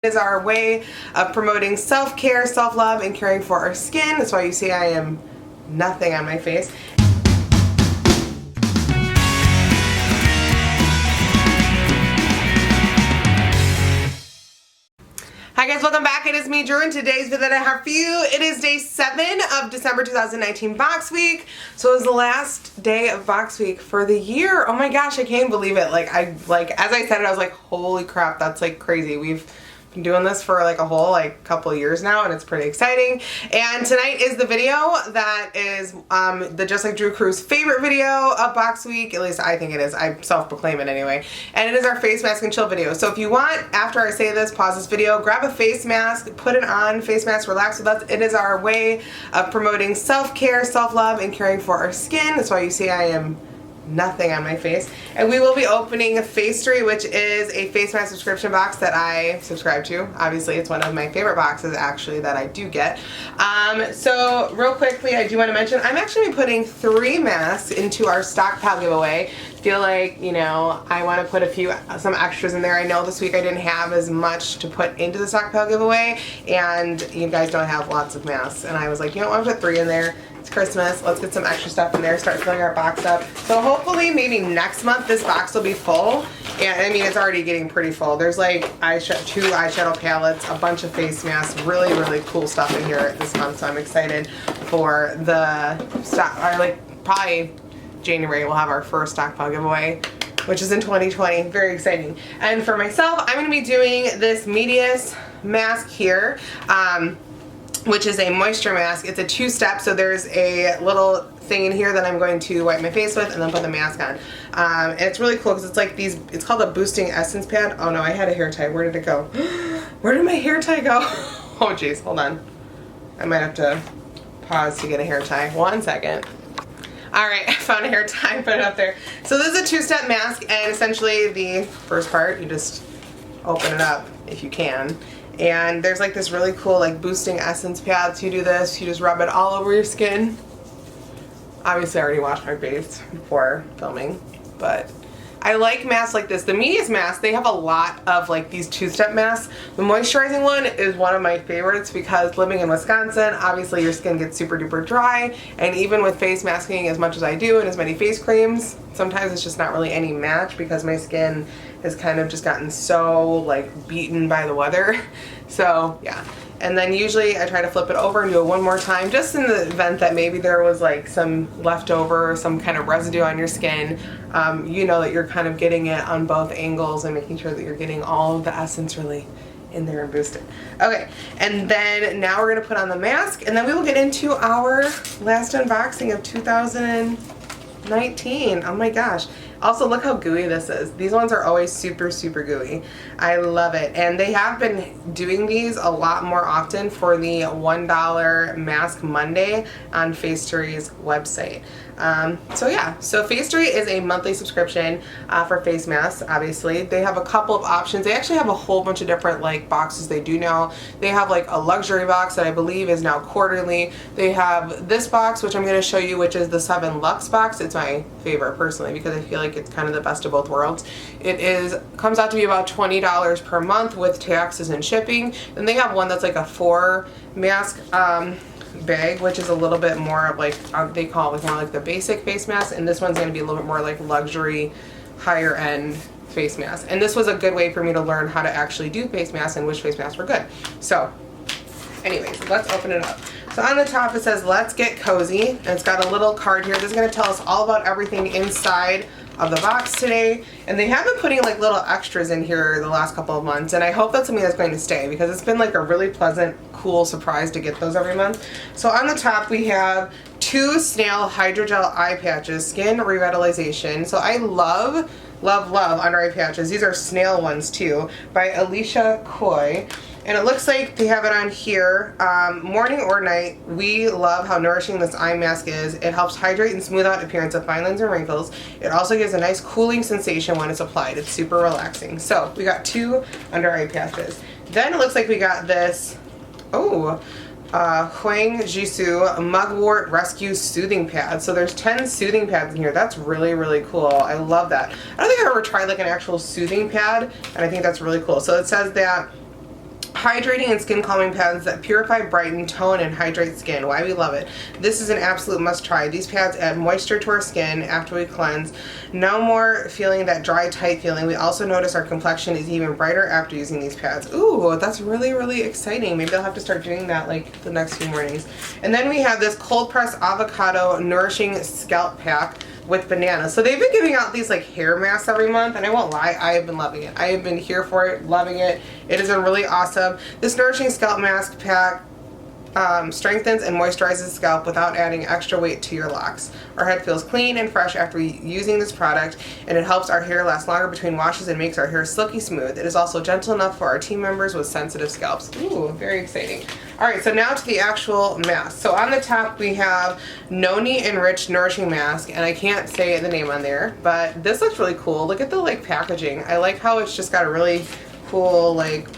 Is our way of promoting self-care, self-love, and caring for our skin. That's why you see I am nothing on my face. Hi guys, welcome back. It is me, Drew, and today's video that I have for you, it is day 7 of December 2019 box week. So it was the last day of box week for the year. Oh my gosh, I can't believe it. As I said it, I was like, holy crap, that's like crazy. We've been doing this for like a whole couple of years now, and it's pretty exciting. And tonight is the video that is the Just Like Drew crew's favorite video of box week. At least I think it is. I self-proclaim it anyway. And it is our face mask and chill video. So if you want, after I say this, pause this video, grab a face mask, put it on, face mask, relax with us. It is our way of promoting self-care, self-love, and caring for our skin. That's why you see I am nothing on my face. And we will be opening Facetory, which is a face mask subscription box that I subscribe to. Obviously, it's one of my favorite boxes actually that I do get. So real quickly, I do want to mention I'm actually putting 3 masks into our stockpile giveaway. Feel like, you know, I want to put some extras in there. I know this week I didn't have as much to put into the stockpile giveaway, and you guys don't have lots of masks, and I was like, you know what, I'm gonna put 3 in there. It's Christmas, let's get some extra stuff in there, start filling our box up. So hopefully maybe next month this box will be full. And I mean, it's already getting pretty full. There's like 2 eyeshadow palettes, a bunch of face masks, really, really cool stuff in here this month. So I'm excited for the stock, or like probably January we'll have our first stockpile giveaway, which is in 2020. Very exciting. And for myself, I'm going to be doing this Medius mask here, which is a moisture mask. It's a 2-step, so there's a little thing in here that I'm going to wipe my face with and then put the mask on. And it's really cool because it's like these, it's called a boosting essence pad. Oh no, I had a hair tie. Where did it go? Where did my hair tie go? Oh geez, hold on. I might have to pause to get a hair tie. 1 second. Alright, I found a hair tie, put it up there. So this is a 2-step mask, and essentially the first part, you just open it up if you can. And there's like this really cool like boosting essence pad. So you do this, you just rub it all over your skin. Obviously I already washed my face before filming, but I like masks like this. The Medius mask, they have a lot of like these 2-step masks. The moisturizing one is one of my favorites because living in Wisconsin, obviously your skin gets super duper dry, and even with face masking as much as I do and as many face creams, sometimes it's just not really any match because my skin has kind of just gotten so like beaten by the weather. So yeah. And then usually I try to flip it over and do it one more time, just in the event that maybe there was like some leftover, some kind of residue on your skin. You know that you're kind of getting it on both angles and making sure that you're getting all of the essence really in there and boosted. Okay, and then now we're gonna put on the mask, and then we will get into our last unboxing of 2019. Oh my gosh. Also, look how gooey this is. These ones are always super, super gooey. I love it. And they have been doing these a lot more often for the $1 Mask Monday on Facetory's website. So yeah, so Facetory is a monthly subscription for face masks, obviously. They have a couple of options. They actually have a whole bunch of different like boxes they do now. They have like a luxury box that I believe is now quarterly. They have this box, which I'm going to show you, which is the 7 Luxe box. It's my favorite personally because I feel like it's kind of the best of both worlds. It comes out to be about $20 per month with taxes and shipping. Then they have one that's like a 4 mask bag, which is a little bit more of like, they call it more like the basic face mask, and this one's going to be a little bit more like luxury, higher end face mask. And this was a good way for me to learn how to actually do face masks and which face masks were good. So anyways, let's open it up. So on the top it says, let's get cozy, and it's got a little card here. This is going to tell us all about everything inside of the box today, and they have been putting like little extras in here the last couple of months, and I hope that's something that's going to stay because it's been like a really pleasant, cool surprise to get those every month. So on the top we have 2 Snail Hydrogel Eye Patches, Skin Revitalization. So I love, love, love under eye patches. These are Snail ones too, by Alicia Coy. And it looks like they have it on here, morning or night. We love how nourishing this eye mask is. It helps hydrate and smooth out appearance of fine lines and wrinkles. It also gives a nice cooling sensation when it's applied. It's super relaxing. So we got 2 under eye patches. Then it looks like we got this, Huang Jisoo Mugwort Rescue Soothing Pad. So there's 10 soothing pads in here. That's really, really cool. I love that. I don't think I've ever tried like an actual soothing pad, and I think that's really cool. So it says that Hydrating and skin calming pads that purify, brighten, tone, and hydrate skin. Why we love it. This is an absolute must try. These pads add moisture to our skin after we cleanse. No more feeling that dry, tight feeling. We also notice our complexion is even brighter after using these pads. Ooh, that's really, really exciting. Maybe I'll have to start doing that like the next few mornings. And then we have this cold pressed avocado nourishing scalp pack with bananas. So they've been giving out these like hair masks every month, and I won't lie, I have been loving it. I have been here for it, loving it. It has been really awesome. This nourishing scalp mask pack strengthens and moisturizes the scalp without adding extra weight to your locks. Our head feels clean and fresh after using this product, and it helps our hair last longer between washes and makes our hair silky smooth. It is also gentle enough for our team members with sensitive scalps. Ooh, very exciting. Alright, so now to the actual mask. So on the top we have Noni Enriched Nourishing Mask, and I can't say the name on there, but this looks really cool. Look at the like packaging. I like how it's just got a really cool like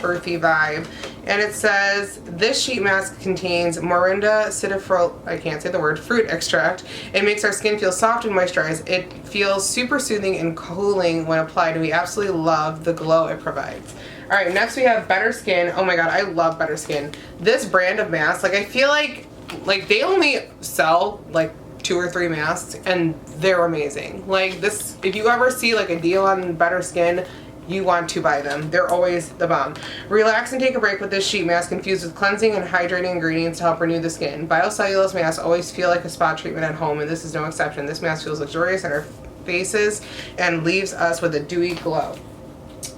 earthy vibe. And it says, this sheet mask contains Morinda citrifol, I can't say the word, fruit extract. It makes our skin feel soft and moisturized. It feels super soothing and cooling when applied, and we absolutely love the glow it provides. Alright, next we have Better Skin. Oh my god, I love Better Skin. This brand of mask, like I feel like they only sell like 2 or 3 masks, and they're amazing. Like this, if you ever see like a deal on Better Skin, you want to buy them. They're always the bomb. Relax and take a break with this sheet mask infused with cleansing and hydrating ingredients to help renew the skin. Biocellulose masks always feel like a spa treatment at home, and this is no exception. This mask feels luxurious on our faces and leaves us with a dewy glow.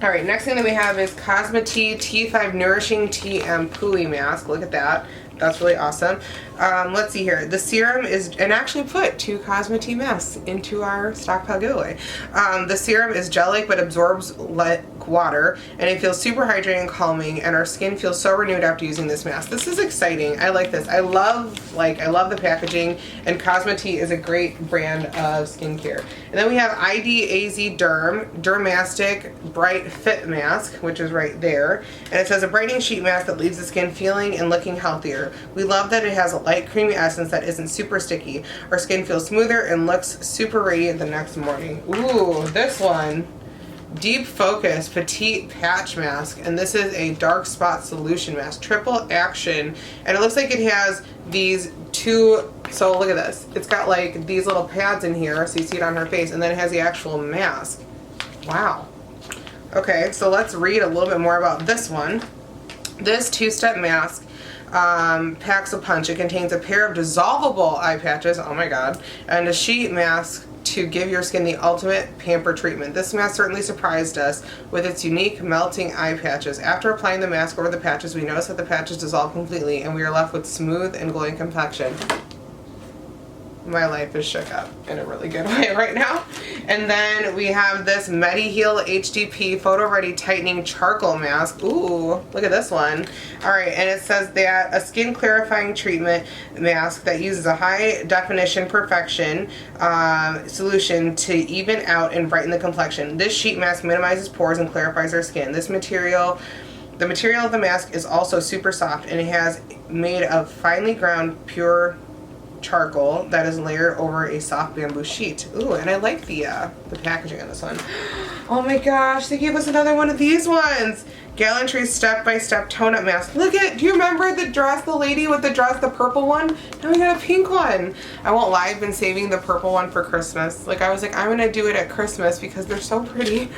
Alright, next thing that we have is Cosma Tea T5 Nourishing Tea and Pooey Mask. Look at that. That's really awesome. Let's see here. The serum is, and actually put 2 Cosma Tea masks into our stockpile giveaway. The serum is gel-like but absorbs like water, and it feels super hydrating and calming, and our skin feels so renewed after using this mask. This is exciting. I like this. I love the packaging, and Cosma Tea is a great brand of skincare. And then we have IDAZ Dermastic Bright Fit Mask, which is right there. And it says a brightening sheet mask that leaves the skin feeling and looking healthier. We love that it has a light creamy essence that isn't super sticky. Our skin feels smoother and looks super radiant the next morning. Ooh, this one. Deep Focus Petite Patch Mask, and this is a dark spot solution mask, triple action, and it looks like it has these 2, so look at this, it's got like these little pads in here so you see it on her face, and then it has the actual mask. Wow. Okay, so let's read a little bit more about this one. This 2-step mask packs a punch. It contains a pair of dissolvable eye patches, oh my god, and a sheet mask to give your skin the ultimate pamper treatment. This mask certainly surprised us with its unique melting eye patches. After applying the mask over the patches, we notice that the patches dissolve completely, and we are left with smooth and glowing complexion. My life is shook up in a really good way right now. And then we have this MediHeal HDP Photo Ready Tightening Charcoal Mask. Ooh, look at this one. Alright, and it says that a skin clarifying treatment mask that uses a high definition perfection solution to even out and brighten the complexion. This sheet mask minimizes pores and clarifies our skin. The material of the mask is also super soft, and it has made of finely ground pure charcoal that is layered over a soft bamboo sheet. Ooh, and I like the packaging on this one. Oh my gosh, they gave us another one of these ones. Gallantry's step-by-step tone-up mask. Look at, do you remember the dress, the lady with the dress, the purple one? Now we got a pink one. I won't lie, I've been saving the purple one for Christmas. Like, I was like, I'm gonna do it at Christmas because they're so pretty.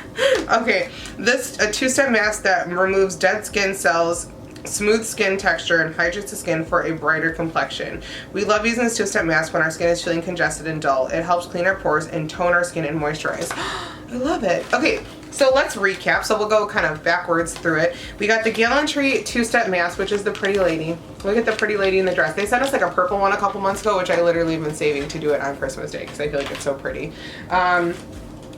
Okay, this a 2-step mask that removes dead skin cells, smooth skin texture, and hydrates the skin for a brighter complexion. We love using this 2-step mask when our skin is feeling congested and dull. It helps clean our pores and tone our skin and moisturize. I love it. Okay, so let's recap. So we'll go kind of backwards through it. We got the Gallantry 2-step mask, which is the pretty lady. Look at the pretty lady in the dress. They sent us like a purple one a couple months ago, which I literally have been saving to do it on Christmas Day because I feel like it's so pretty.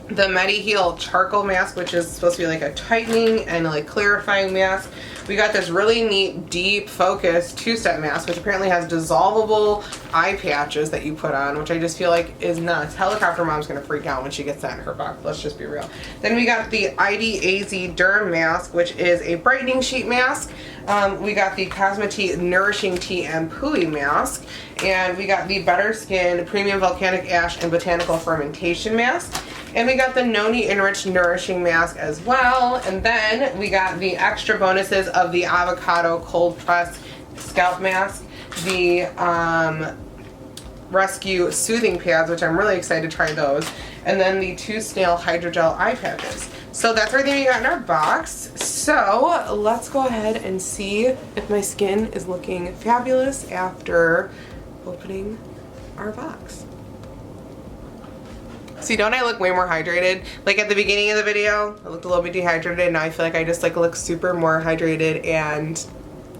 The MediHeal charcoal mask, which is supposed to be like a tightening and like clarifying mask. We got this really neat Deep Focus 2-step mask, which apparently has dissolvable eye patches that you put on, which I just feel like is nuts. Helicopter Mom's gonna freak out when she gets that in her box. Let's just be real. Then we got the IDAZ Derm Mask, which is a brightening sheet mask. We got the Cosma Tea Nourishing Tea and Pooey Mask. And we got the Better Skin Premium Volcanic Ash and Botanical Fermentation Mask. And we got the Noni Enriched Nourishing Mask as well. And then we got the extra bonuses of the Avocado Cold Press Scalp Mask, the Rescue Soothing Pads, which I'm really excited to try those, and then the 2 Snail Hydrogel Eye Patches. So that's everything we got in our box. So let's go ahead and see if my skin is looking fabulous after opening our box. See, don't I look way more hydrated? Like at the beginning of the video, I looked a little bit dehydrated, and now I feel like I just like look super more hydrated, and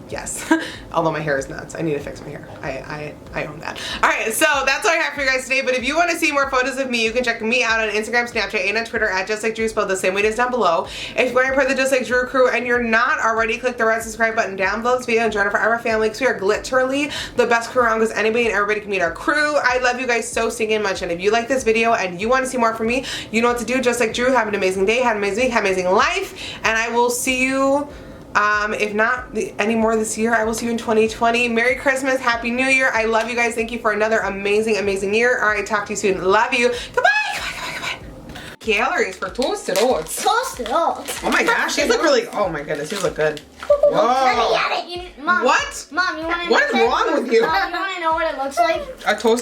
yes. Although my hair is nuts. I need to fix my hair. I own that. Alright, so that's all I have for you guys today. But if you want to see more photos of me, you can check me out on Instagram, Snapchat, and on Twitter at Justlikedrew, spelled the same way as down below. If you're part of the Just Like Drew crew and you're not already, click the red subscribe button down below this video and join our forever family, because we are literally the best crew around, because anybody and everybody can meet our crew. I love you guys so stinking much. And if you like this video and you want to see more from me, you know what to do. Just like Drew, have an amazing day, have an amazing week, have an amazing life. And I will see you if not any more this year, I will see you in 2020. Merry Christmas, Happy New Year. I love you guys. Thank you for another amazing, amazing year. All right, talk to you soon. Love you. Goodbye. Goodbye. Calories for toasted oats. Toasted oats. Oh my gosh, these look really, oh my goodness, these look good. Whoa. Mom, What? Mom, you want to know? What is wrong with you? Mom, you want to know what it looks like? A toast.